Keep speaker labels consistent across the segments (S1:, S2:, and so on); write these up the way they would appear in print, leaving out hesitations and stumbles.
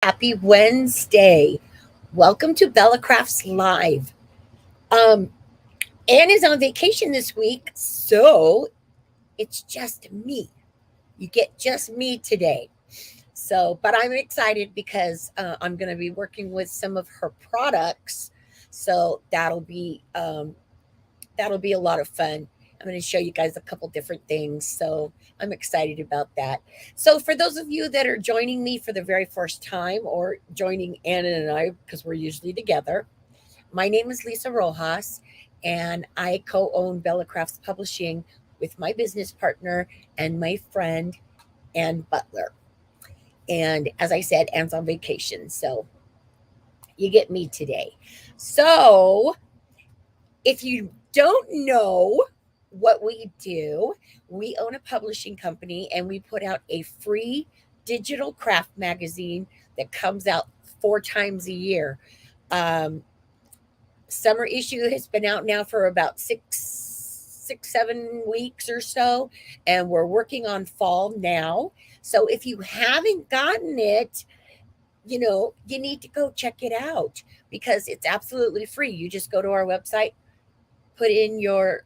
S1: Happy Wednesday. Welcome to Bella Crafts Live. Um, Anne is on vacation this week, so it's just me. You get just me today. But I'm excited because I'm going to be working with some of her products. So that'll be a lot of fun. I'm going to show you guys a couple different things. So I'm excited about that. So for those of you that are joining me for the very first time or joining Anna and I, because we're usually together, my name is Lisa Rojas and I co-own Bella Crafts Publishing with my business partner and my friend, Ann Butler. And as I said, Ann's on vacation. So you get me today. So if you don't know what we do, we own a publishing company and we put out a free digital craft magazine that comes out 4 times a year. Um, Summer issue has been out now for about 7 weeks or so, and we're working on fall now. So if you haven't gotten it, you need to go check it out because it's absolutely free. You just go to our website, put in your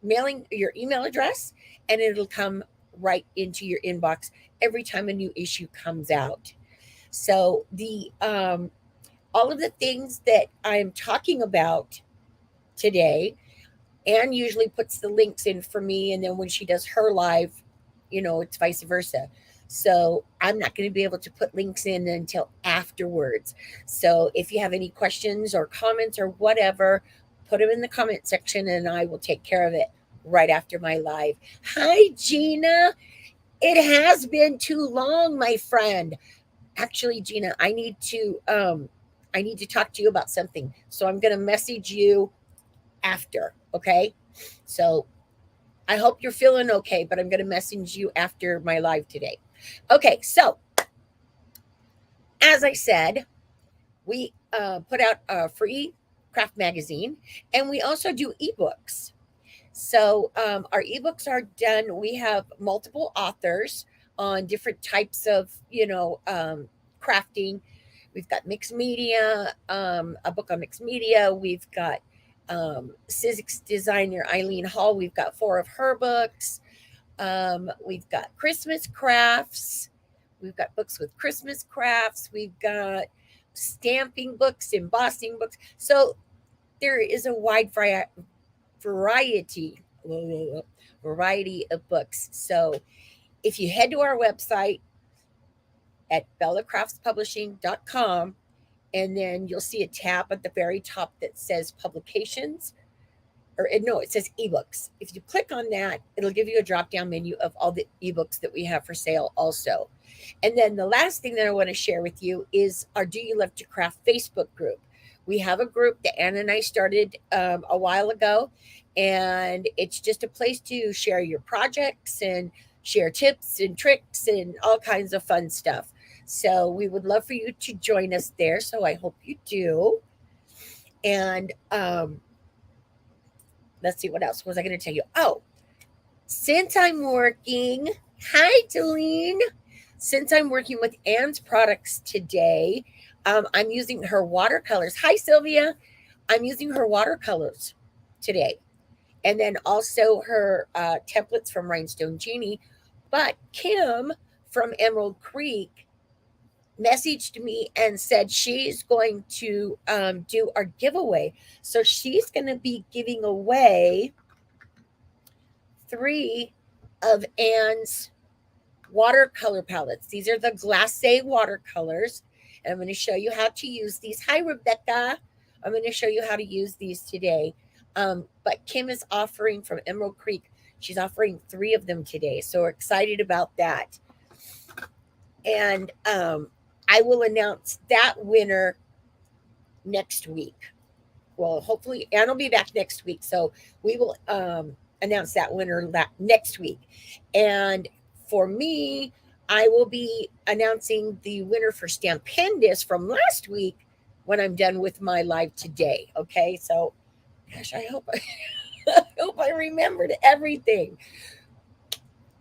S1: mailing your email address, and it'll come right into your inbox every time a new issue comes out. So the all of the things that I'm talking about today, Anne usually puts the links in for me, and then when she does her live, it's vice versa. So I'm not going to be able to put links in until afterwards. So if you have any questions or comments or whatever, put them in the comment section and I will take care of it right after my live. Hi, Gina. It has been too long, my friend. Actually, Gina, I need to talk to you about something. So I'm going to message you after, okay? So I hope you're feeling okay, but I'm going to message you after my live today. Okay, so as I said, we put out a free craft magazine and we also do ebooks. So our ebooks are done. We have multiple authors on different types of, crafting. We've got mixed media, a book on mixed media. We've got Sizzix designer Eileen Hall. We've got 4 of her books. We've got Christmas crafts. We've got books with Christmas crafts. We've got stamping books, embossing books. So there is a wide variety variety of books. So if you head to our website at bellacraftspublishing.com, and then you'll see a tab at the very top that says publications, or no, it says ebooks. If you click on that, it'll give you a drop down menu of all the ebooks that we have for sale also. And then the last thing that I want to share with you is our Do You Love to Craft Facebook group. We have a group that Anna and I started a while ago, and it's just a place to share your projects and share tips and tricks and all kinds of fun stuff. So we would love for you to join us there. So I hope you do. And let's see, what else was I going to tell you? Oh, since I'm working, hi, Delene. Since I'm working with Ann's products today, I'm using her watercolors. Hi, Sylvia. I'm using her watercolors today. And then also her templates from Rhinestone Genie. But Kim from Emerald Creek messaged me and said she's going to do our giveaway. So she's going to be giving away 3 of Anne's watercolor palettes. These are the glacé watercolors. And I'm going to show you how to use these. Hi, Rebecca. I'm going to show you how to use these today. But Kim is offering from Emerald Creek. She's offering 3 of them today. So we're excited about that. And I will announce that winner next week. Well, hopefully, Anne will be back next week. So we will announce that winner next week. And for me, I will be announcing the winner for Stampendous from last week when I'm done with my live today. Okay, so gosh, I hope I remembered everything.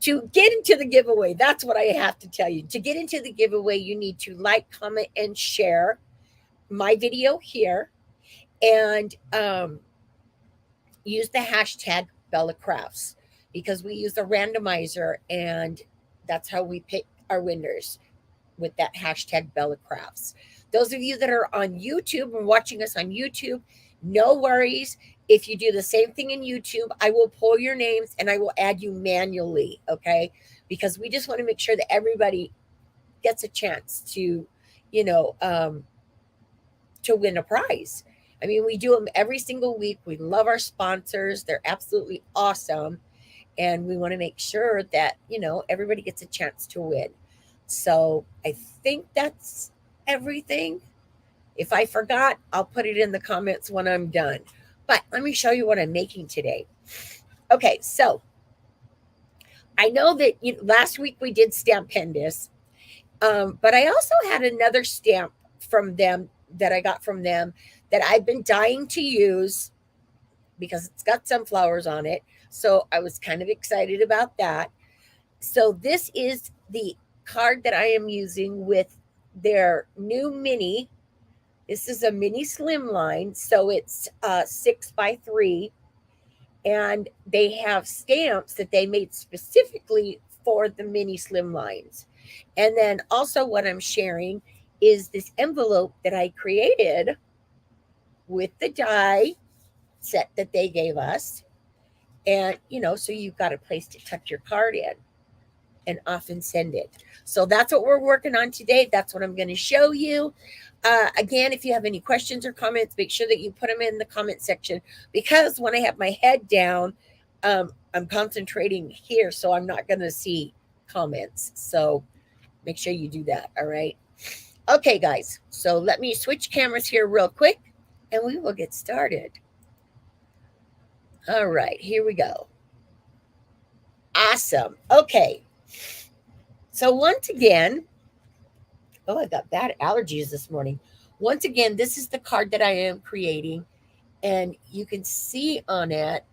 S1: to get into the giveaway, that's what I have to tell you. To get into the giveaway, you need to like, comment, and share my video here, and use the hashtag Bella Crafts, because we use a randomizer, and that's how we pick our winners, with that hashtag Bella Crafts. Those of you that are on YouTube and watching us on YouTube, no worries. If you do the same thing in YouTube, I will pull your names and I will add you manually, okay? Because we just want to make sure that everybody gets a chance to, you know, to win a prize. I mean, we do them every single week. We love our sponsors. They're absolutely awesome. And we want to make sure that, you know, everybody gets a chance to win. So I think that's everything. If I forgot, I'll put it in the comments when I'm done. But let me show you what I'm making today. Okay, so I know that last week we did Stampendous, but I also had another stamp from them that I got from them that I've been dying to use because it's got sunflowers on it. So I was kind of excited about that. So this is the card that I am using with their new mini. This is a mini slimline, so it's 6x3, and they have stamps that they made specifically for the mini slimlines. And then also what I'm sharing is this envelope that I created with the die set that they gave us. And, so you've got a place to tuck your card in and often send it. So that's what we're working on today. That's what I'm going to show you. Again, if you have any questions or comments, make sure that you put them in the comment section, because when I have my head down, I'm concentrating here, so I'm not going to see comments. So make sure you do that. All right. Okay, guys. So let me switch cameras here real quick, and we will get started. All right, here we go. Awesome. Okay. So once again, I got bad allergies this morning. Once again, this is the card that I am creating, and you can see on it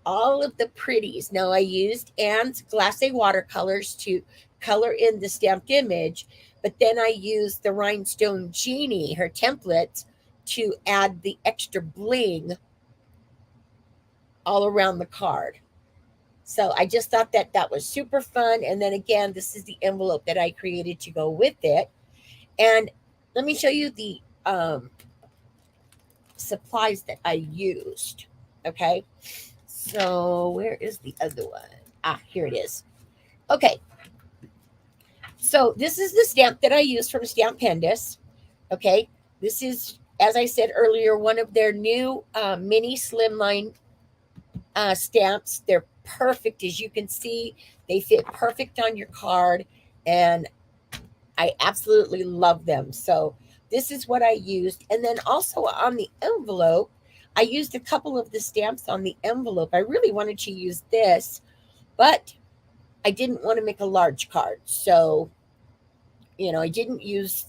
S1: all of the pretties. Now, I used Ann's glacé watercolors to color in the stamped image, but then I used the Rhinestone Genie, her templates, to add the extra bling all around the card. So I just thought that that was super fun. And then again, this is the envelope that I created to go with it. And let me show you the supplies that I used. Okay. So where is the other one? Here it is. Okay. So this is the stamp that I used from Stampendous. Okay. This is, as I said earlier, one of their new mini slimline stamps. They're perfect. As you can see, they fit perfect on your card, and I absolutely love them. So this is what I used. And then also on the envelope, I used a couple of the stamps on the envelope. I really wanted to use this, but I didn't want to make a large card. So, I didn't use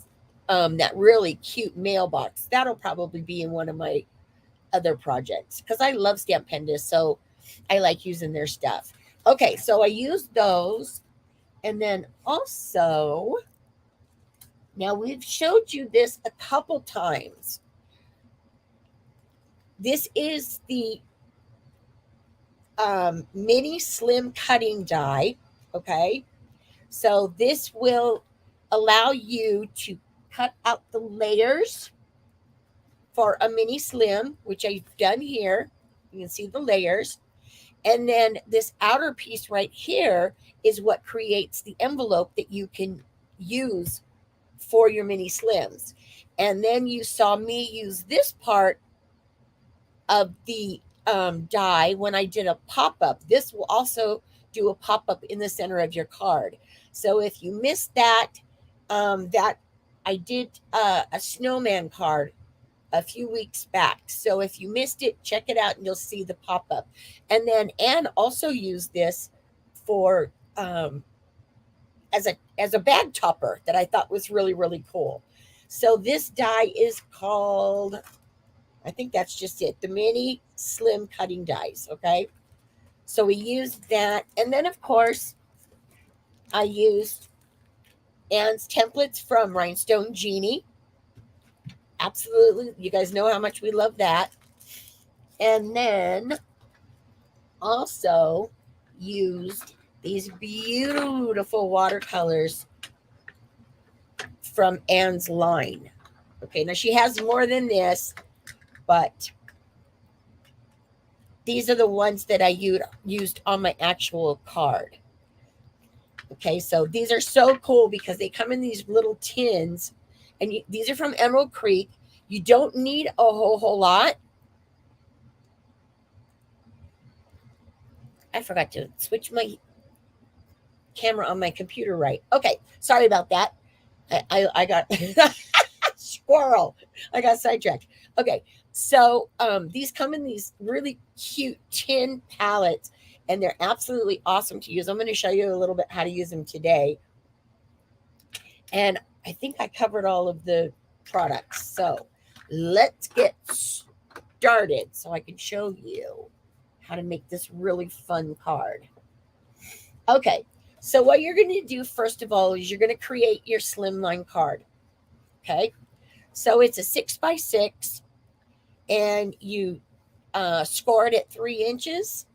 S1: that really cute mailbox. That'll probably be in one of my other projects, because I love Stampendous, so I like using their stuff. Okay, so I used those. And then also, now we've showed you this a couple times. This is the mini slim cutting die. Okay, so this will allow you to cut out the layers for a mini slim, which I've done here. You can see the layers. And then this outer piece right here is what creates the envelope that you can use for your mini slims. And then you saw me use this part of the die when I did a pop-up. This will also do a pop-up in the center of your card. So if you missed that, that I did a snowman card a few weeks back. So if you missed it, check it out and you'll see the pop-up. And then Ann also used this for as a bag topper that I thought was really, really cool. So this die is called, I think that's just it, the mini slim cutting dies. Okay. So we used that. And then, of course, I used Ann's templates from Rhinestone Genie. Absolutely. You guys know how much we love that. And then also used these beautiful watercolors from Ann's line. Okay, now she has more than this, but these are the ones that I used on my actual card. Okay, so these are so cool because they come in these little tins, and these are from Emerald Creek. You don't need a whole lot. I forgot to switch my camera on my computer right. Okay, sorry about that. I got squirrel. I got sidetracked. Okay, so these come in these really cute tin palettes, and they're absolutely awesome to use. I'm going to show you a little bit how to use them today. And I think I covered all of the products. So let's get started so I can show you how to make this really fun card. Okay, so what you're going to do first of all is you're going to create your slimline card. Okay, so it's a 6x6, and you score it at 3 inches.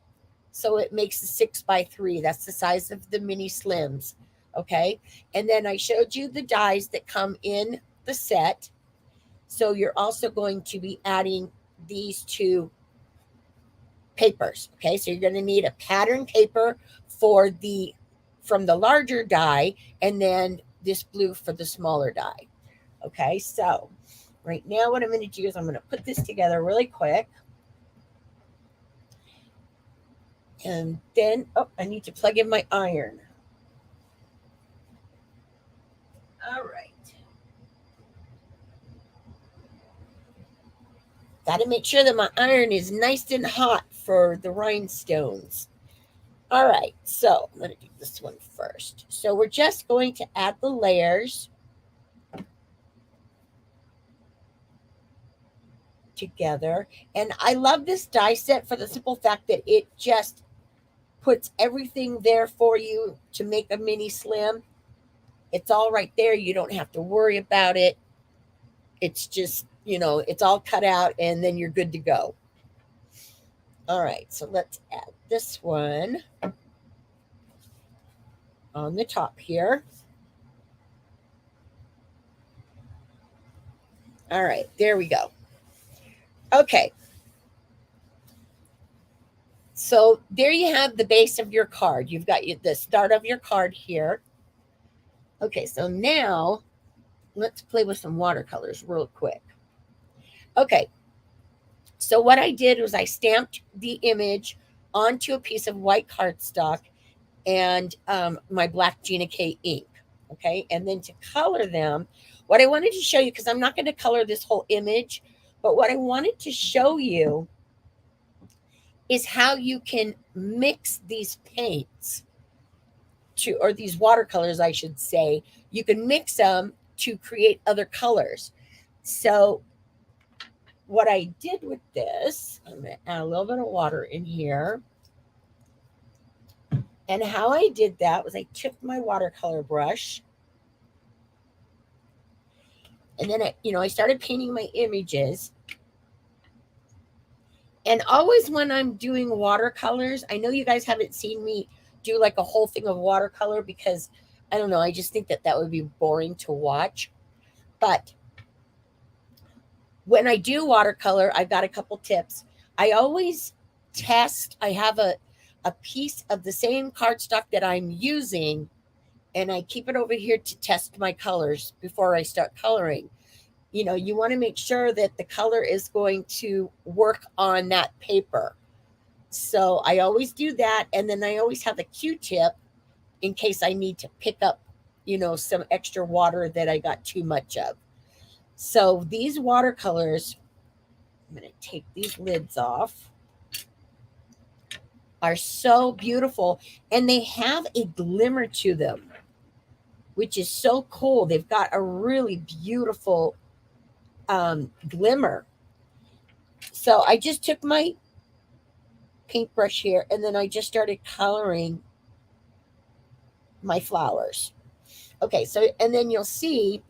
S1: So it makes a 6x3. That's the size of the mini slims. Okay, and then I showed you the dies that come in the set. So you're also going to be adding these two papers. Okay, so you're going to need a pattern paper for from the larger die, and then this blue for the smaller die. Okay, so right now what I'm going to do is I'm going to put this together really quick. And then, oh, I need to plug in my iron. All right. Got to make sure that my iron is nice and hot for the rhinestones. All right, so I'm going to do this one first. So we're just going to add the layers together. And I love this die set for the simple fact that it just puts everything there for you to make a mini slim. It's all right there. You don't have to worry about it. It's just, it's all cut out, and then you're good to go. All right, so let's add this one on the top here. All right, there we go. Okay. So there you have the base of your card. You've got the start of your card here. Okay, so now let's play with some watercolors real quick. Okay, so what I did was I stamped the image onto a piece of white cardstock and my black Gina K ink. Okay, and then to color them, what I wanted to show you, because I'm not going to color this whole image, but what I wanted to show you is how you can mix these paints or these watercolors, I should say. You can mix them to create other colors. So what I did with this, I'm going to add a little bit of water in here. And how I did that was I took my watercolor brush, and then I started painting my images. And always when I'm doing watercolors, I know you guys haven't seen me do like a whole thing of watercolor because I don't know, I just think that would be boring to watch. But when I do watercolor, I've got a couple tips. I always test. I have a piece of the same cardstock that I'm using, and I keep it over here to test my colors before I start coloring. You want to make sure that the color is going to work on that paper. So I always do that. And then I always have a Q-tip in case I need to pick up, some extra water that I got too much of. So these watercolors, I'm going to take these lids off, are so beautiful. And they have a glimmer to them, which is so cool. They've got a really beautiful glimmer. So I just took my paintbrush here, and then I just started coloring my flowers. Okay, so, and then you'll see,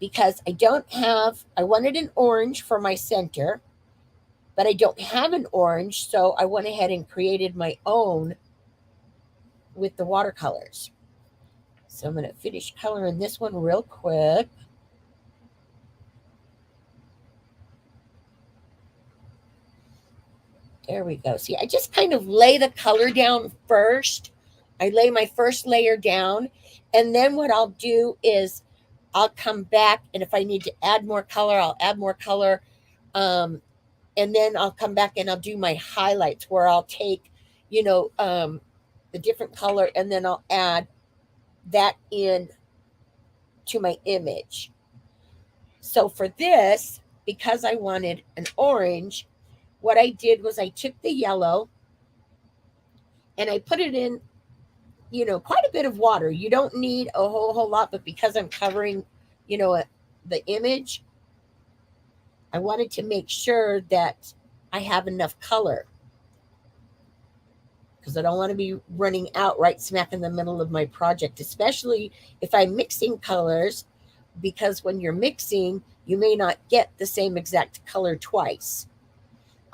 S1: because I wanted an orange for my center, but I don't have an orange, so I went ahead and created my own with the watercolors. So I'm going to finish coloring this one real quick. There we go. See, I just kind of lay the color down first. I lay my first layer down, and then what I'll do is I'll come back, and if I need to add more color, I'll add more color. And then I'll come back and I'll do my highlights, where I'll take, the different color, and then I'll add that in to my image. So for this, because I wanted an orange, what I did was I took the yellow and I put it in, quite a bit of water. You don't need a whole lot, but because I'm covering, the image, I wanted to make sure that I have enough color, because I don't want to be running out right smack in the middle of my project, especially if I'm mixing colors, because when you're mixing, you may not get the same exact color twice.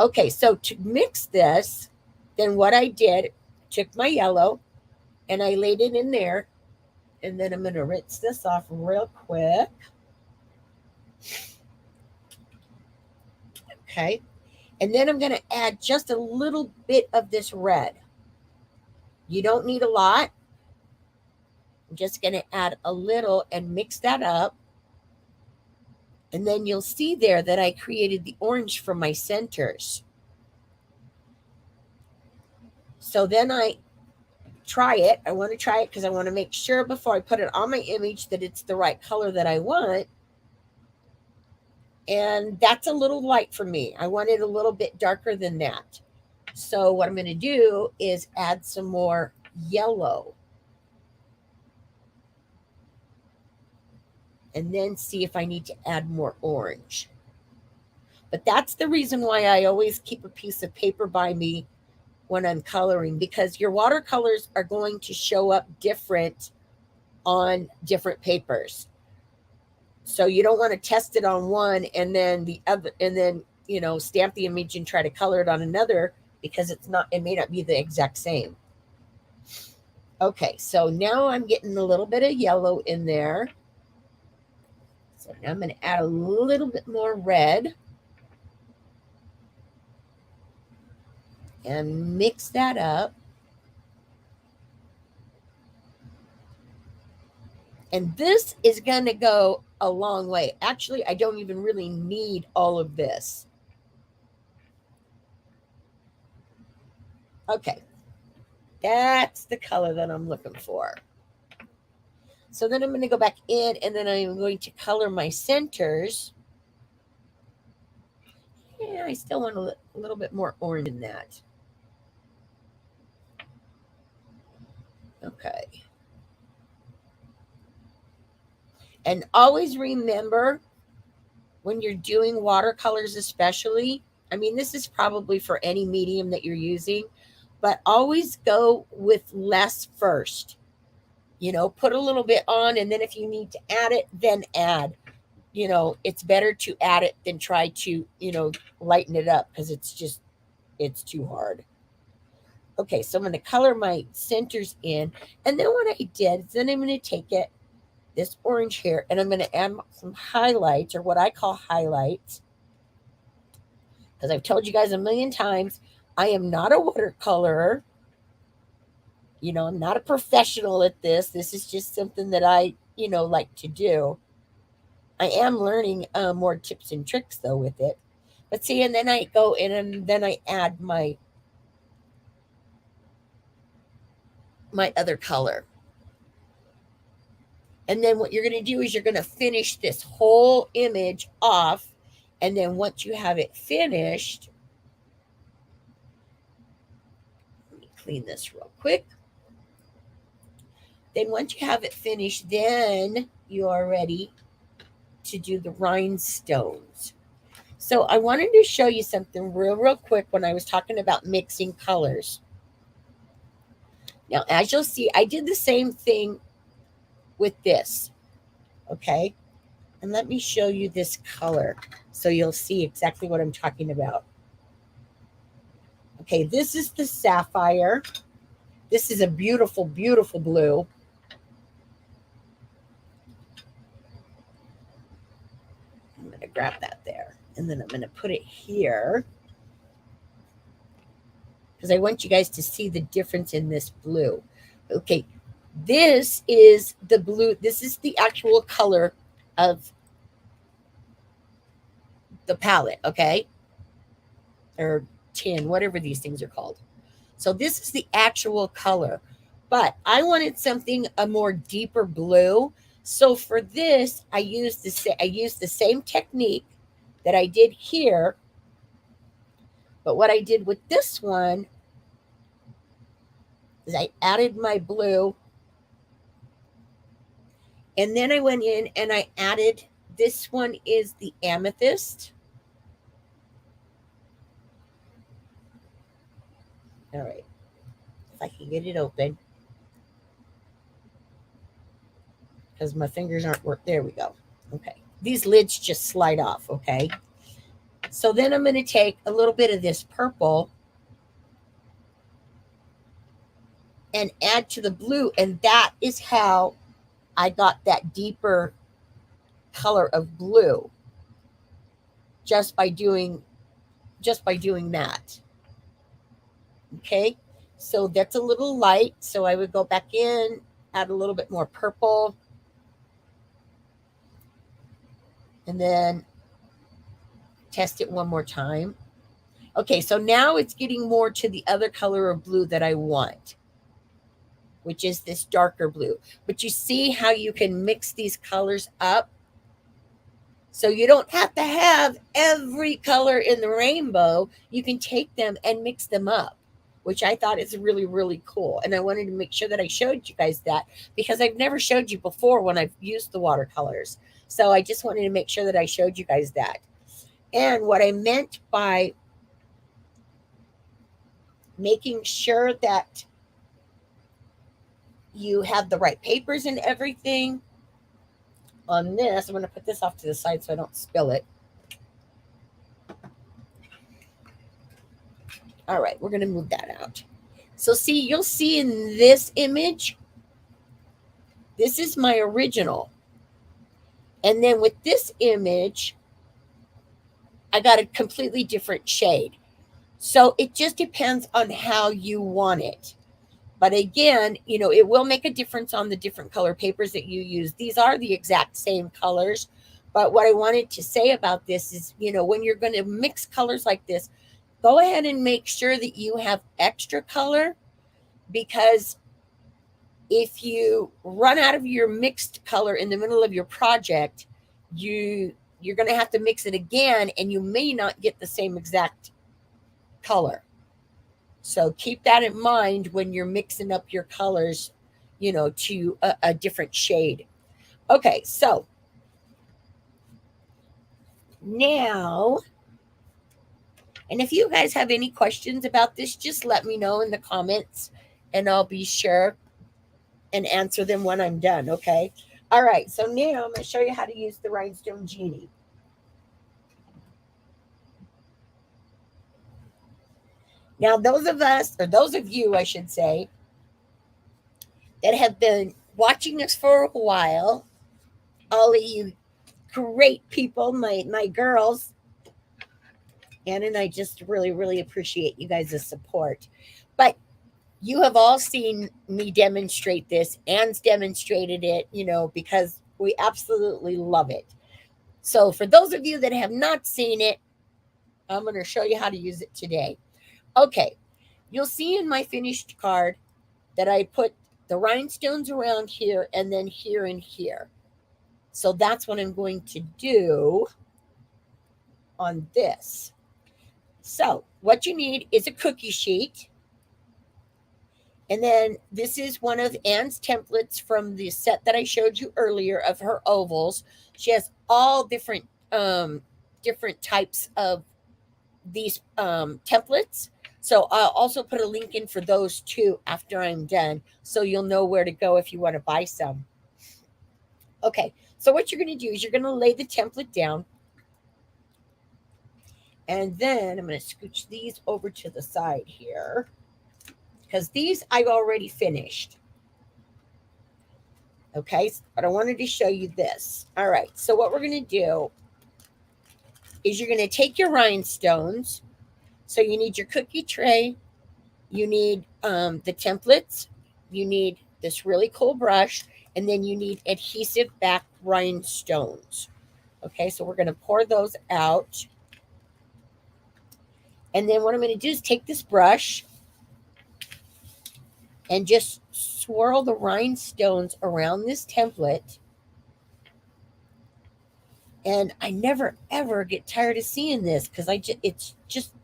S1: Okay, so to mix this, then what I did, took my yellow and I laid it in there, and then I'm going to rinse this off real quick. Okay, and then I'm going to add just a little bit of this red. You don't need a lot. I'm just going to add a little and mix that up. And then you'll see there that I created the orange for my centers. So then I try it. I want to try it because I want to make sure before I put it on my image that it's the right color that I want. And that's a little light for me. I want it a little bit darker than that. So what I'm going to do is add some more yellow. And then see if I need to add more orange. But that's the reason why I always keep a piece of paper by me when I'm coloring, because your watercolors are going to show up different on different papers. So you don't want to test it on one and then the other, and then, stamp the image and try to color it on another, because it may not be the exact same. Okay, so now I'm getting a little bit of yellow in there. So now I'm going to add a little bit more red and mix that up. And this is going to go a long way. Actually, I don't even really need all of this. Okay, that's the color that I'm looking for. So then I'm going to go back in, and then I'm going to color my centers. Yeah, I still want a little bit more orange in that. Okay. And always remember, when you're doing watercolors especially, I mean, this is probably for any medium that you're using, but always go with less first. Put a little bit on, and then if you need to add it, then add. It's better to add it than try to, lighten it up, because it's too hard. Okay, so I'm going to color my centers in. And then what I did is then I'm going to take this orange here, and I'm going to add some highlights, or what I call highlights. Because I've told you guys a million times, I am not a watercolorer. I'm not a professional at this. This is just something that I, like to do. I am learning more tips and tricks, though, with it. But see, and then I go in and then I add my other color. And then what you're going to do is you're going to finish this whole image off. And then once you have it finished, let me clean this real quick. Then once you have it finished, then you are ready to do the rhinestones. So I wanted to show you something real quick when I was talking about mixing colors. Now, as you'll see, I did the same thing with this, okay? And let me show you this color so you'll see exactly what I'm talking about. Okay, this is the sapphire. This is a beautiful, beautiful blue. I'm going to grab that there, and then I'm going to put it here because I want you guys to see the difference in this blue. Okay, this is the blue. This is the actual color of the palette, okay? Or tin, whatever these things are called. So this is the actual color. But I wanted something a more deeper blue. So for this, I used the same technique that I did here. But what I did with this one is I added my blue. And then I went in and I added, this one is the amethyst. All right, if I can get it open. Because my fingers aren't working. There we go. Okay. These lids just slide off, okay? So then I'm going to take a little bit of this purple and add to the blue. And that is how I got that deeper color of blue just by doing that. Okay? So that's a little light. So I would go back in, add a little bit more purple. And then test it one more time. Okay, so now it's getting more to the other color of blue that I want, which is this darker blue. But you see how you can mix these colors up? So you don't have to have every color in the rainbow. You can take them and mix them up, which I thought is really cool. And I wanted to make sure that I showed you guys that because I've never showed you before when I've used the watercolors. So I just wanted to make sure that I showed you guys that. And what I meant by making sure that you have the right papers and everything on this, I'm going to put this off to the side so I don't spill it. All right, we're going to move that out. So see, you'll see in this image, this is my original. And then with this image, I got a completely different shade. So it just depends on how you want it. But again, you know, it will make a difference on the different color papers that you use. These are the exact same colors. But what I wanted to say about this is, you know, when you're going to mix colors like this, go ahead and make sure that you have extra color, because if you run out of your mixed color in the middle of your project, you're going to have to mix it again, and you may not get the same exact color. So keep that in mind when you're mixing up your colors, you know, to a different shade. Okay, so now, and if you guys have any questions about this, just let me know in the comments and I'll be sure and answer them when I'm done, okay? All right, so now I'm going to show you how to use the Rhinestone Genie. Now, those of us, or those of you, I should say, that have been watching us for a while, all of you great people, my girls, Ann and I just really appreciate you guys' support. But you have all seen me demonstrate this. Ann's demonstrated it, you know, because we absolutely love it. So for those of you that have not seen it, I'm going to show you how to use it today. Okay, you'll see in my finished card that I put the rhinestones around here and then here and here. So that's what I'm going to do on this. So what you need is a cookie sheet. And then this is one of Ann's templates from the set that I showed you earlier of her ovals. She has all different different types of these templates. So I'll also put a link in for those too after I'm done, so you'll know where to go if you want to buy some. Okay, so what you're going to do is you're going to lay the template down, and then I'm going to scooch these over to the side here because these I've already finished. Okay, but I wanted to show you this. All right, so what we're going to do is you're going to take your rhinestones. So you need your cookie tray, you need the templates, you need this really cool brush, and then you need adhesive back rhinestones. Okay, so we're going to pour those out. And then what I'm going to do is take this brush and just swirl the rhinestones around this template. And I never ever get tired of seeing this because it's just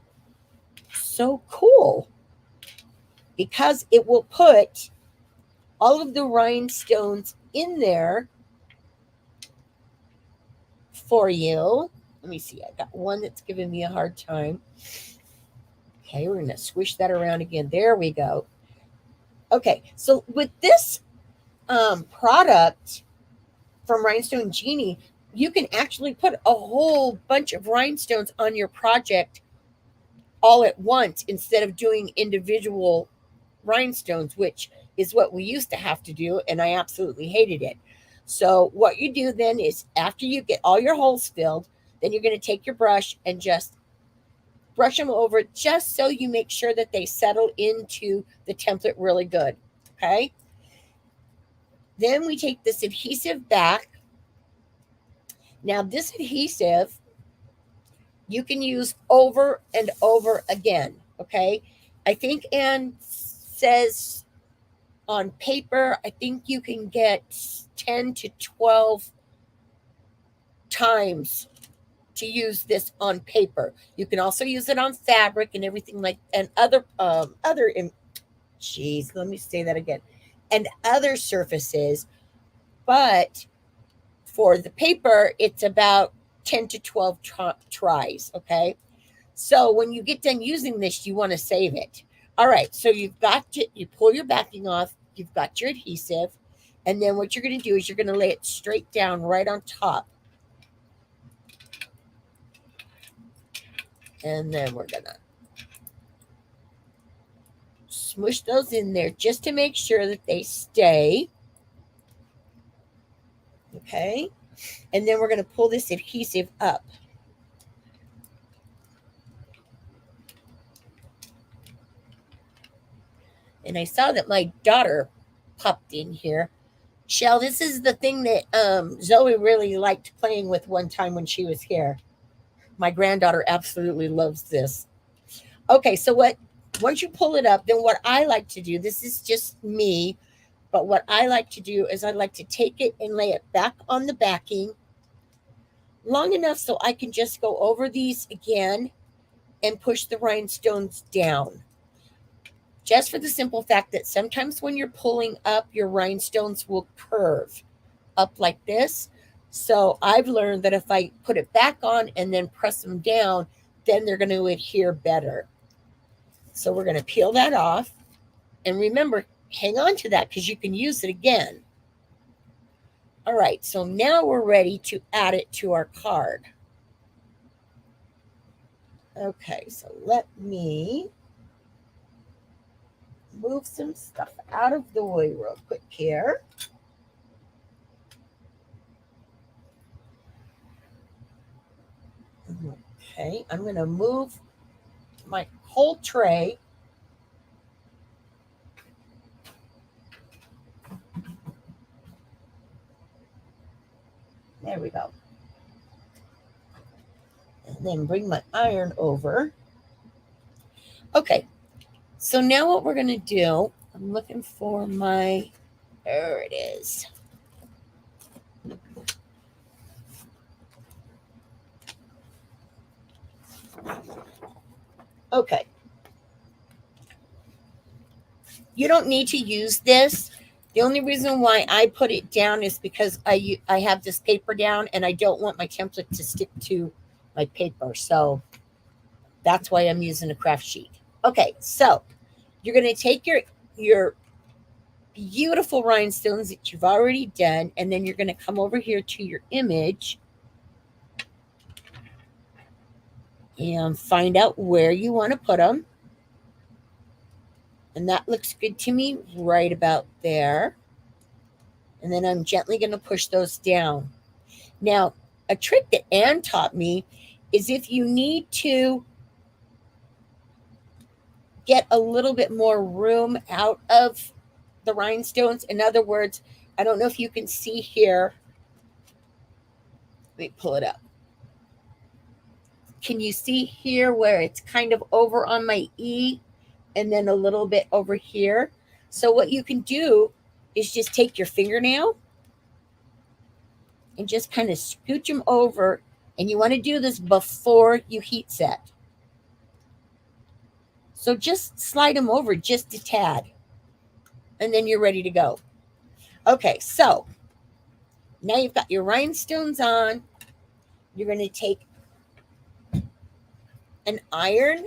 S1: so cool, because it will put all of the rhinestones in there for you. Let me see. I got one that's giving me a hard time. Okay, we're going to swish that around again. There we go. Okay, so with this product from Rhinestone Genie, you can actually put a whole bunch of rhinestones on your project all at once instead of doing individual rhinestones, which is what we used to have to do, and I absolutely hated it. So what you do then is, after you get all your holes filled, then you're going to take your brush and just brush them over, just so you make sure that they settle into the template really good. Okay, then we take this adhesive back. Now this adhesive you can use over and over again. Okay, I think Ann says on paper, I think you can get 10 to 12 times to use this on paper. You can also use it on fabric and everything, like, and other let me say that again, and other surfaces. But for the paper, it's about 10 to 12 tries. Okay, so when you get done using this, you want to save it. All right, so you pull your backing off, you've got your adhesive, and then what you're going to do is you're going to lay it straight down right on top. And then we're going to smush those in there just to make sure that they stay. Okay, and then we're going to pull this adhesive up. And I saw that my daughter popped in here. Shell, this is the thing that Zoe really liked playing with one time when she was here. My granddaughter absolutely loves this. Okay, so once you pull it up, then what I like to do, this is just me, but what I like to do is I like to take it and lay it back on the backing long enough so I can just go over these again and push the rhinestones down. Just for the simple fact that sometimes when you're pulling up, your rhinestones will curve up like this. So I've learned that if I put it back on and then press them down, then they're going to adhere better. So we're going to peel that off. And remember, hang on to that because you can use it again. All right, so now we're ready to add it to our card. Okay, so let me move some stuff out of the way real quick here. Okay, I'm going to move my whole tray. There we go. And then bring my iron over. Okay, so now what we're going to do, I'm looking for my, there it is. Okay. You don't need to use this. The only reason why I put it down is because I have this paper down and I don't want my template to stick to my paper. So that's why I'm using a craft sheet. Okay, so you're going to take your beautiful rhinestones that you've already done, and then you're going to come over here to your image and find out where you want to put them. And that looks good to me right about there. And then I'm gently going to push those down. Now, a trick that Ann taught me is if you need to get a little bit more room out of the rhinestones. In other words, I don't know if you can see here. Let me pull it up. Can you see here where it's kind of over on my E and then a little bit over here? So what you can do is just take your fingernail and just kind of scooch them over. And you want to do this before you heat set. So just slide them over just a tad. And then you're ready to go. Okay, so now you've got your rhinestones on. You're going to take an iron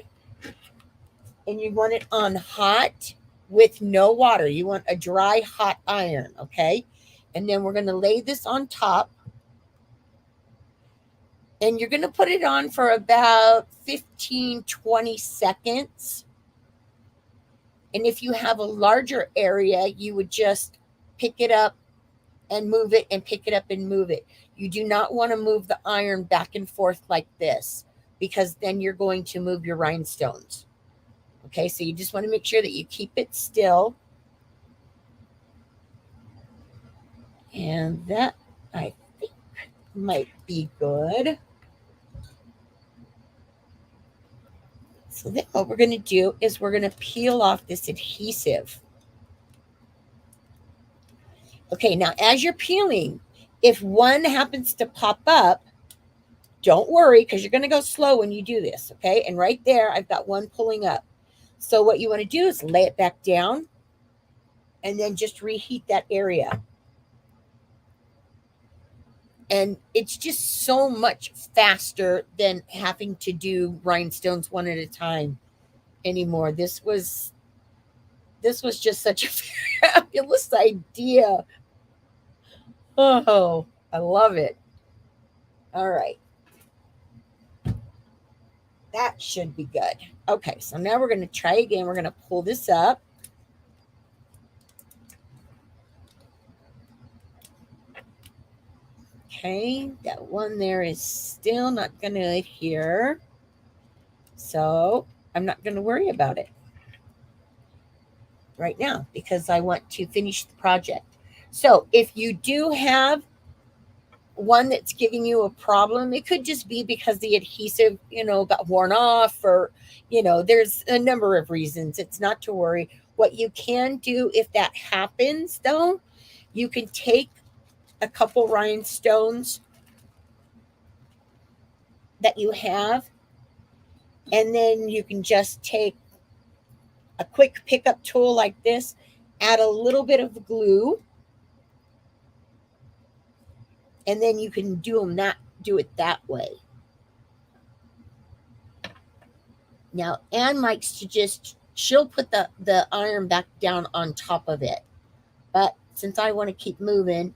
S1: and you want it on hot with no water. You want a dry, hot iron, okay? And then we're going to lay this on top. And you're going to put it on for about 15, 20 seconds. And if you have a larger area, you would just pick it up and move it and pick it up and move it. You do not want to move the iron back and forth like this because then you're going to move your rhinestones. Okay, so you just want to make sure that you keep it still. And that, I think, might be good. So then what we're going to do is we're going to peel off this adhesive. Okay, now as you're peeling, if one happens to pop up, don't worry because you're going to go slow when you do this, okay? And right there, I've got one pulling up. So what you want to do is lay it back down and then just reheat that area. And it's just so much faster than having to do rhinestones one at a time anymore. This was just such a fabulous idea. Oh, I love it. All right. That should be good. Okay, so now we're going to try again. We're going to pull this up. Okay, that one there is still not going to adhere. So I'm not going to worry about it right now because I want to finish the project. So if you do have one that's giving you a problem, it could just be because the adhesive, got worn off or, there's a number of reasons. It's not to worry. What you can do if that happens, though, you can take a couple rhinestones that you have, and then you can just take a quick pickup tool like this, add a little bit of glue, and then you can do it that way. Now, Ann likes to she'll put the iron back down on top of it. But since I want to keep moving,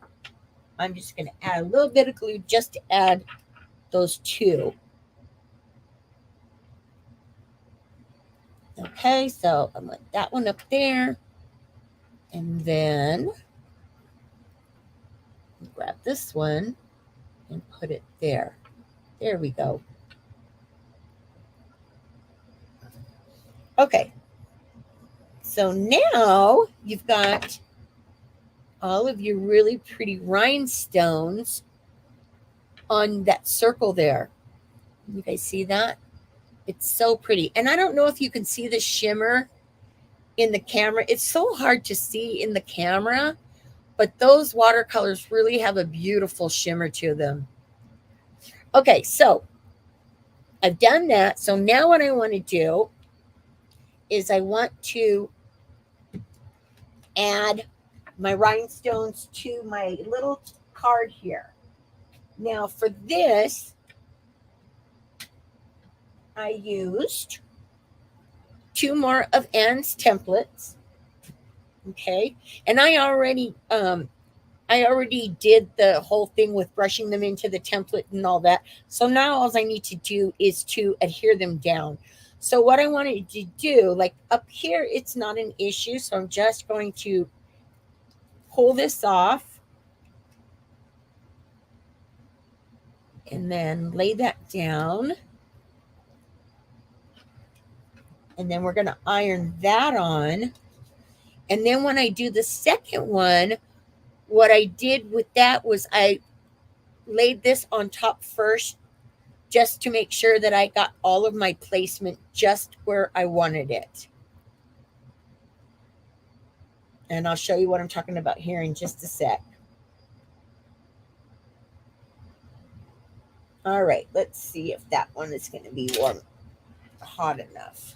S1: I'm just going to add a little bit of glue just to add those two. Okay, so I'm going to put that one up there. And then grab this one and put it there. There we go. Okay. So now you've got all of your really pretty rhinestones on that circle there. You guys see that? It's so pretty. And I don't know if you can see the shimmer in the camera. It's so hard to see in the camera, but those watercolors really have a beautiful shimmer to them. Okay, so I've done that. So now what I want to do is I want to add my rhinestones to my little card here. Now for this, I used 2 more of Ann's templates. Okay. And I already did the whole thing with brushing them into the template and all that. So now all I need to do is to adhere them down. So what I wanted to do, like up here, it's not an issue. So I'm just going to pull this off and then lay that down. And then we're going to iron that on. And then when I do the second one, what I did with that was I laid this on top first just to make sure that I got all of my placement just where I wanted it. And I'll show you what I'm talking about here in just a sec. All right, let's see if that one is going to be hot enough.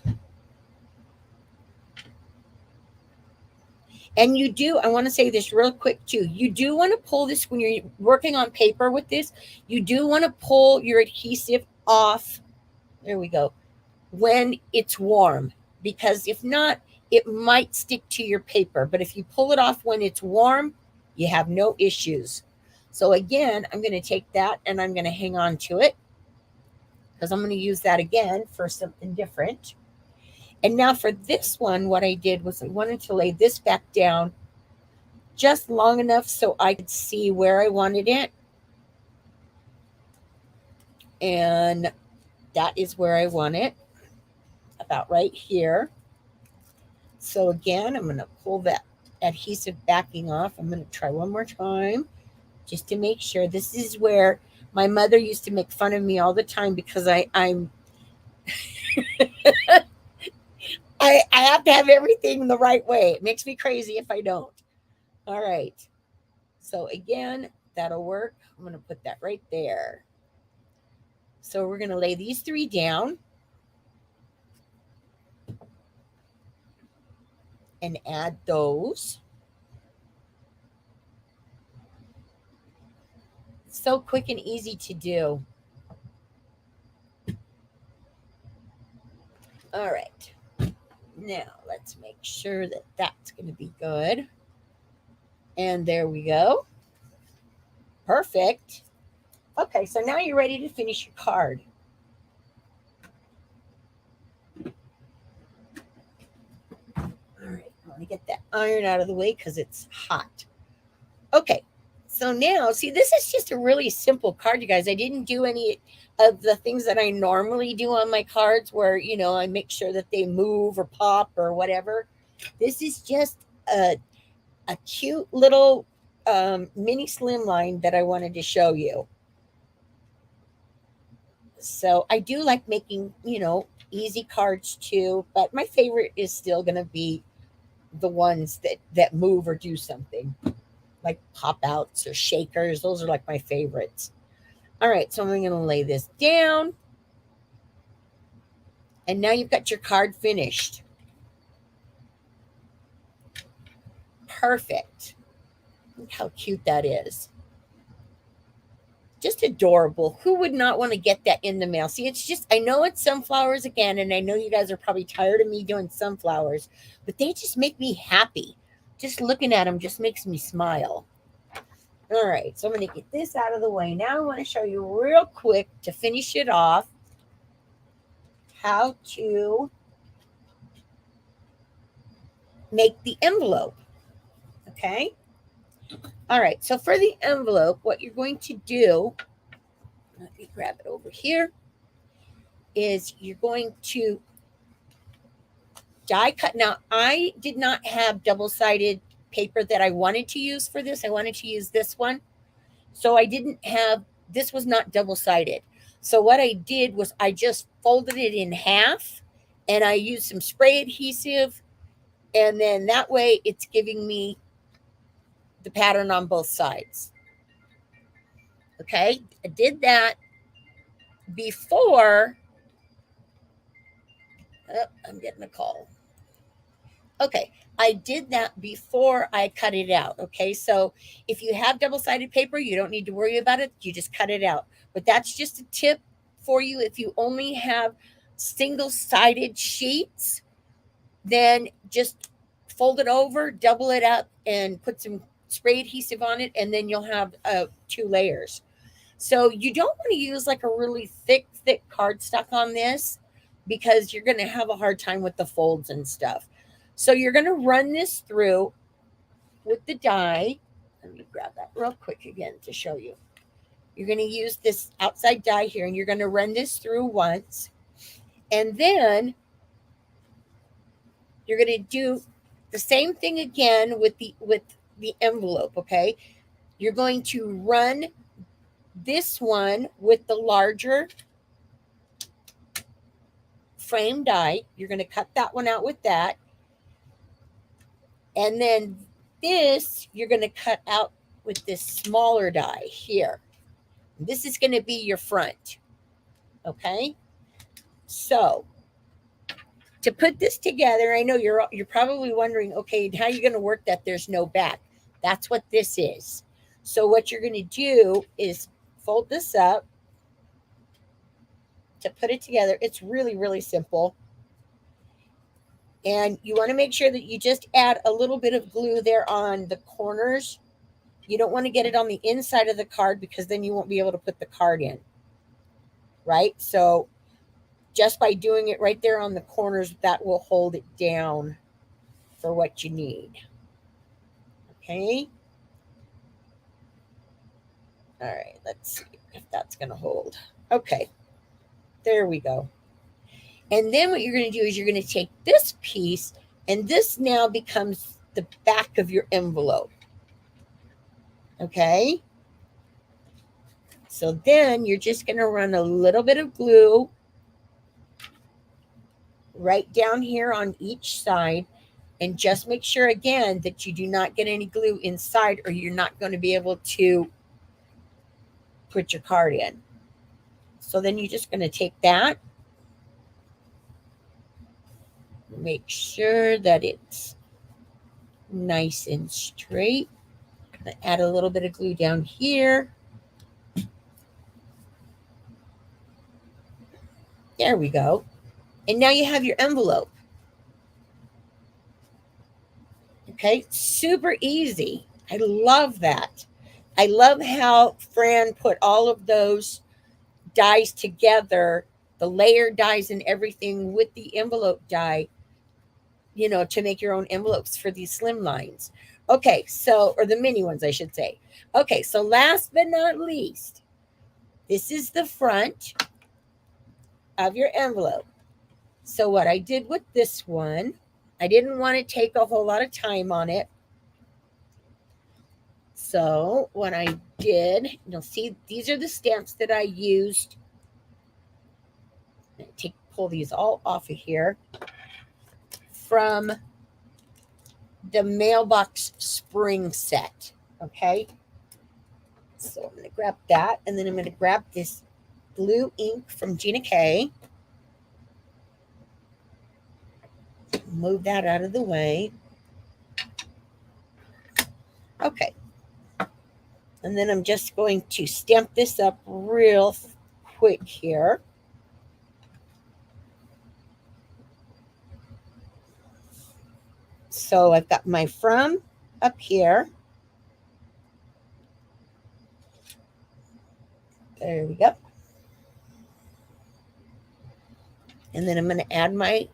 S1: And you do, I want to say this real quick too. You do want to pull this when you're working on paper with this. You do want to pull your adhesive off. There we go. When it's warm, because if not, it might stick to your paper. But if you pull it off when it's warm, you have no issues. So again, I'm going to take that and I'm going to hang on to it because I'm going to use that again for something different. And now for this one, what I did was I wanted to lay this back down just long enough so I could see where I wanted it. And that is where I want it, about right here. So again, I'm going to pull that adhesive backing off. I'm going to try one more time just to make sure. This is where my mother used to make fun of me all the time because I'm I have to have everything the right way. It makes me crazy if I don't. All right. So again, that'll work. I'm going to put that right there. So we're going to lay these 3 down and add those. So quick and easy to do. All right. Now let's make sure that that's going to be good. And there we go. Perfect. Okay, so now you're ready to finish your card. All right, I want to get that iron out of the way because it's hot. Okay, so now, see, this is just a really simple card, you guys. I didn't do any of the things that I normally do on my cards where, you know, I make sure that they move or pop or whatever. This is just a cute little mini slimline that I wanted to show you. So I do like making, you know, easy cards too, but my favorite is still going to be the ones that move or do something, like pop outs or shakers. Those are like my favorites. All right, so I'm going to lay this down. And now you've got your card finished. Perfect. Look how cute that is. Just adorable. Who would not want to get that in the mail? See, it's just, I know it's sunflowers again, and I know you guys are probably tired of me doing sunflowers, but they just make me happy. Just looking at them just makes me smile. All right, so I'm going to get this out of the way. Now I want to show you real quick to finish it off how to make the envelope. Okay? All right, so for the envelope, what you're going to do, let me grab it over here, is you're going to die cut. Now, I did not have double-sided paper that I wanted to use for this. I wanted to use this one. So I didn't have, this was not double-sided. So what I did was I just folded it in half and I used some spray adhesive. And then that way it's giving me the pattern on both sides. Okay, I did that before. Oh, I'm getting a call. Okay, I did that before I cut it out. Okay, so if you have double-sided paper, you don't need to worry about it. You just cut it out. But that's just a tip for you if you only have single-sided sheets, then just fold it over, double it up, and put some spray adhesive on it, and then you'll have 2 layers. So you don't want to use like a really thick cardstock on this because you're going to have a hard time with the folds and stuff. So you're going to run this through with the die. Let me grab that real quick again to show you. You're going to use this outside die here, and you're going to run this through once. And then you're going to do the same thing again with the envelope, okay? You're going to run this one with the larger frame die. You're going to cut that one out with that. And then this, you're going to cut out with this smaller die here. This is going to be your front, okay? So to put this together, I know you're probably wondering, okay, how are you going to work that there's no back? That's what this is. So what you're going to do is fold this up to put it together. It's really, really simple. And you want to make sure that you just add a little bit of glue there on the corners. You don't want to get it on the inside of the card because then you won't be able to put the card in, right? So just by doing it right there on the corners, that will hold it down for what you need. Okay. All right, let's see if that's going to hold. Okay, there we go. And then what you're going to do is you're going to take this piece, and this now becomes the back of your envelope. Okay. So then you're just going to run a little bit of glue right down here on each side, and just make sure again that you do not get any glue inside, or you're not going to be able to put your card in. So then you're just going to take that, make sure that it's nice and straight. Add a little bit of glue down here. There we go. And now you have your envelope. Okay, super easy. I love that. I love how Fran put all of those dies together, the layered dies and everything with the envelope die, you know, to make your own envelopes for these slimlines. Okay, so, or the mini ones, I should say. Okay, so last but not least, this is the front of your envelope. So what I did with this one, I didn't want to take a whole lot of time on it. So what I did, you'll see these are the stamps that I used. Pull these all off of here from the mailbox spring set. Okay. So I'm going to grab that, and then I'm going to grab this blue ink from Gina K. Move that out of the way. Okay. And then I'm just going to stamp this up real quick here. So I've got my from up here. There we go. And then I'm going to add my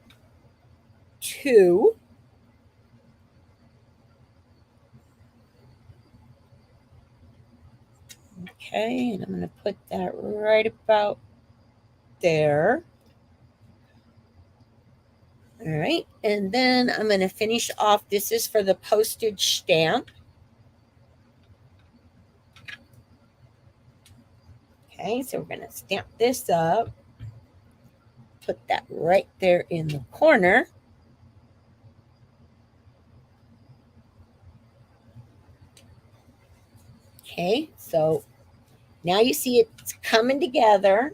S1: to. Okay, and I'm going to put that right about there. All right, and then I'm going to finish off. This is for the postage stamp. Okay, so we're going to stamp this up. Put that right there in the corner. Okay, so now you see it's coming together.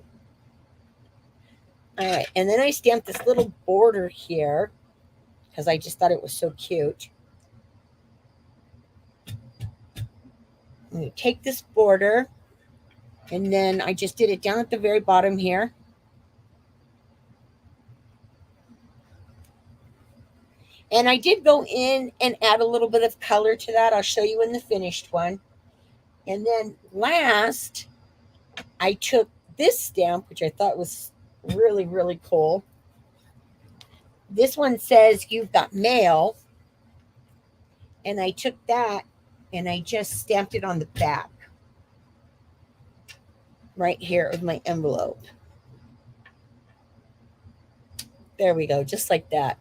S1: All right, and then I stamped this little border here because I just thought it was so cute. And you take this border, and then I just did it down at the very bottom here. And I did go in and add a little bit of color to that. I'll show you in the finished one. And then last, I took this stamp, which I thought was really, really cool. This one says, "You've got mail." And I took that and I just stamped it on the back right here of my envelope. There we go, just like that.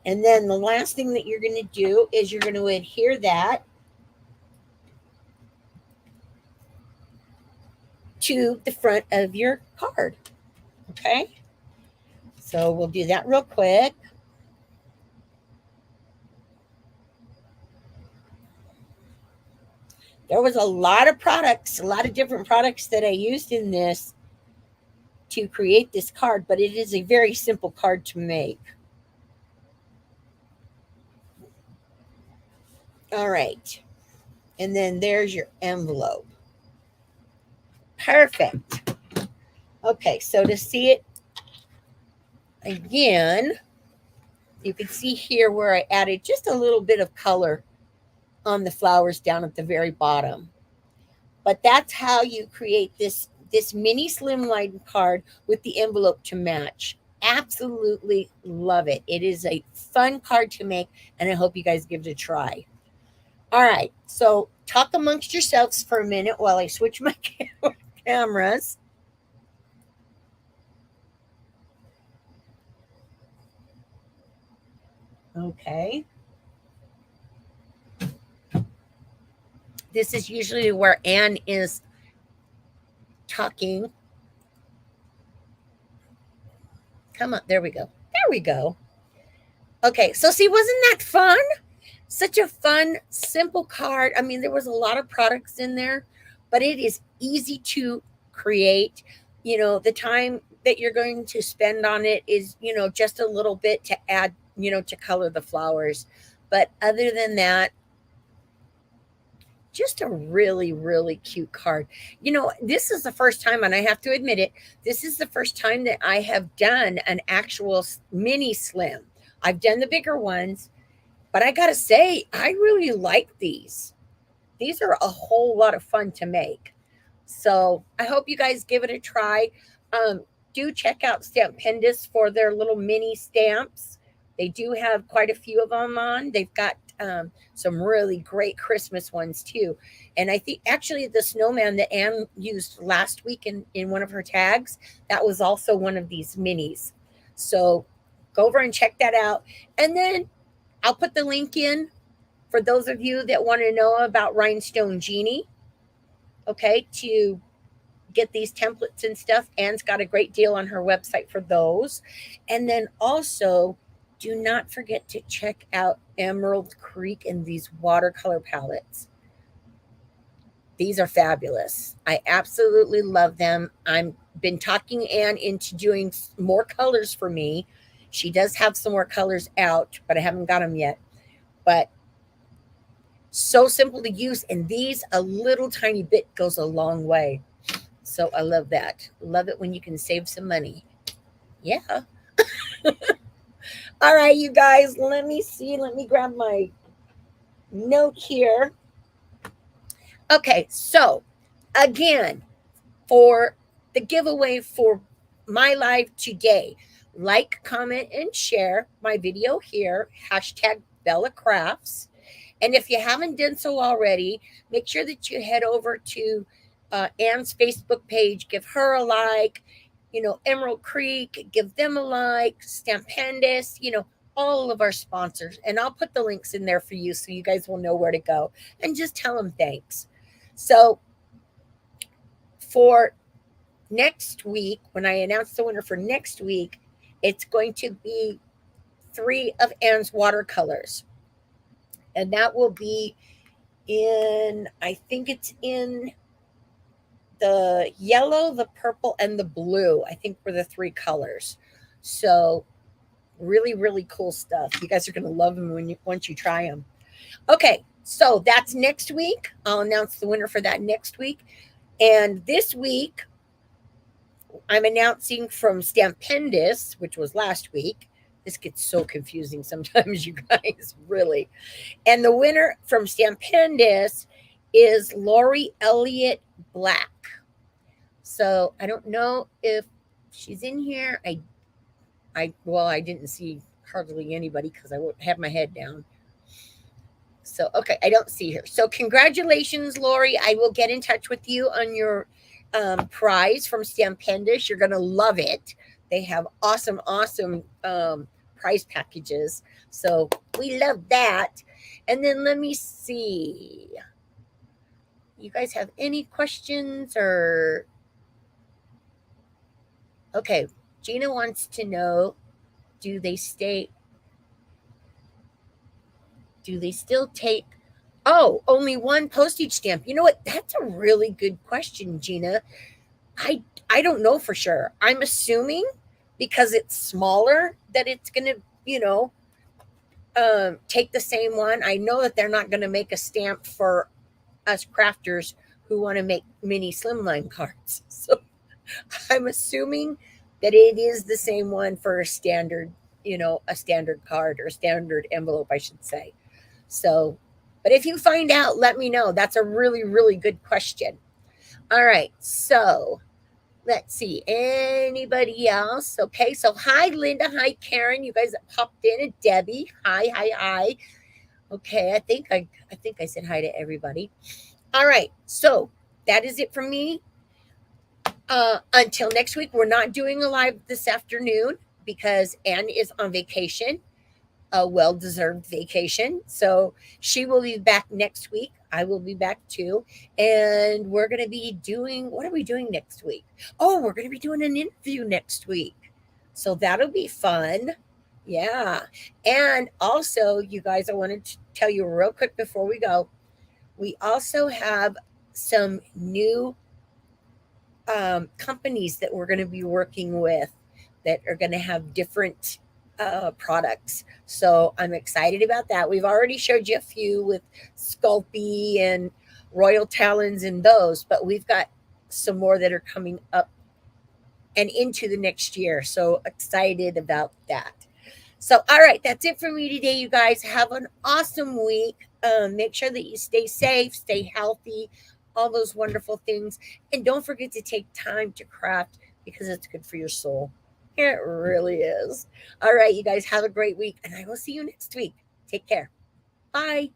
S1: And then the last thing that you're going to do is you're going to adhere that to the front of your card. Okay? So we'll do that real quick. There was a lot of products, a lot of different products that I used in this to create this card, but it is a very simple card to make. All right. And then there's your envelope. Perfect. Okay, so to see it again, you can see here where I added just a little bit of color on the flowers down at the very bottom. But that's how you create this mini slimline card with the envelope to match. Absolutely love it. It is a fun card to make, and I hope you guys give it a try. All right, so talk amongst yourselves for a minute while I switch my cameras. Okay. This is usually where Ann is talking. Come on, there we go. There we go. Okay, so see, wasn't that fun? Such a fun, simple card. I mean, there was a lot of products in there, but it is easy to create. You know, the time that you're going to spend on it is, you know, just a little bit to add, you know, to color the flowers. But other than that, just a really, really cute card. You know, this is the first time, and I have to admit it, this is the first time that I have done an actual mini slim. I've done the bigger ones, but I got to say, I really like these. These are a whole lot of fun to make. So I hope you guys give it a try. Do check out Stampendous for their little mini stamps. They do have quite a few of them on. They've got some really great Christmas ones too. And I think actually the snowman that Ann used last week in one of her tags, that was also one of these minis. So go over and check that out. And then I'll put the link in for those of you that want to know about Rhinestone Genie, okay, to get these templates and stuff. Ann's got a great deal on her website for those. And then also, do not forget to check out Emerald Creek and these watercolor palettes. These are fabulous. I absolutely love them. I've been talking Ann into doing more colors for me. She does have some more colors out, but I haven't got them yet. But so simple to use, and these, a little tiny bit goes a long way. So I love that. Love it when you can save some money. Yeah. All right, you guys, let me see. Let me grab my note here. Okay, so again, for the giveaway for my live today, like, comment, and share my video here, hashtag Bella Crafts. And if you haven't done so already, make sure that you head over to Ann's Facebook page, give her a like, you know, Emerald Creek, give them a like, Stampendous, you know, all of our sponsors. And I'll put the links in there for you so you guys will know where to go. And just tell them thanks. So for next week, when I announce the winner for next week, it's going to be 3 of Ann's watercolors. And that will be in, I think it's in the yellow, the purple, and the blue. I think were the 3 colors. So really, really cool stuff. You guys are going to love them once you try them. Okay, so that's next week. I'll announce the winner for that next week. And this week, I'm announcing from Stampendous, which was last week, This gets so confusing sometimes, you guys, really. And the winner from Stampendous is Lori Elliott Black. So I don't know if she's in here. I didn't see hardly anybody because I have my head down. So okay, I don't see her. So congratulations, Lori. I will get in touch with you on your prize from Stampendous. You're gonna love it. They have awesome prize packages. So we love that. And then let me see. You guys have any questions or okay, Gina wants to know, do they stay do they still take only one postage stamp? You know what? That's a really good question, Gina. I I don't know for sure. I'm assuming because it's smaller that it's going to, take the same one. I know that they're not going to make a stamp for us crafters who want to make mini slimline cards. So I'm assuming that it is the same one for a standard, a standard card or a standard envelope, I should say. So, but if you find out, let me know. That's a really good question. All right. So let's see. Anybody else? Okay. So hi, Linda. Hi, Karen. You guys that popped in. And Debbie. Hi. Okay. I think I said hi to everybody. All right. So that is it from me. Until next week, we're not doing a live this afternoon because Ann is on vacation, a well deserved vacation. So she will be back next week. I will be back too. And we're going to be doing, what are we doing next week? Oh, we're going to be doing an interview next week. So that'll be fun. Yeah. And also, you guys, I wanted to tell you real quick before we go, we also have some new companies that we're going to be working with that are going to have different products. So I'm excited about that. We've already showed you a few with Sculpey and Royal Talons and those, but we've got some more that are coming up and into the next year. So excited about that. So, all right, that's it for me today, you guys. Have an awesome week. Make sure that you stay safe, stay healthy, all those wonderful things. And don't forget to take time to craft because it's good for your soul. It really is. All right, you guys, have a great week, and I will see you next week. Take care. Bye.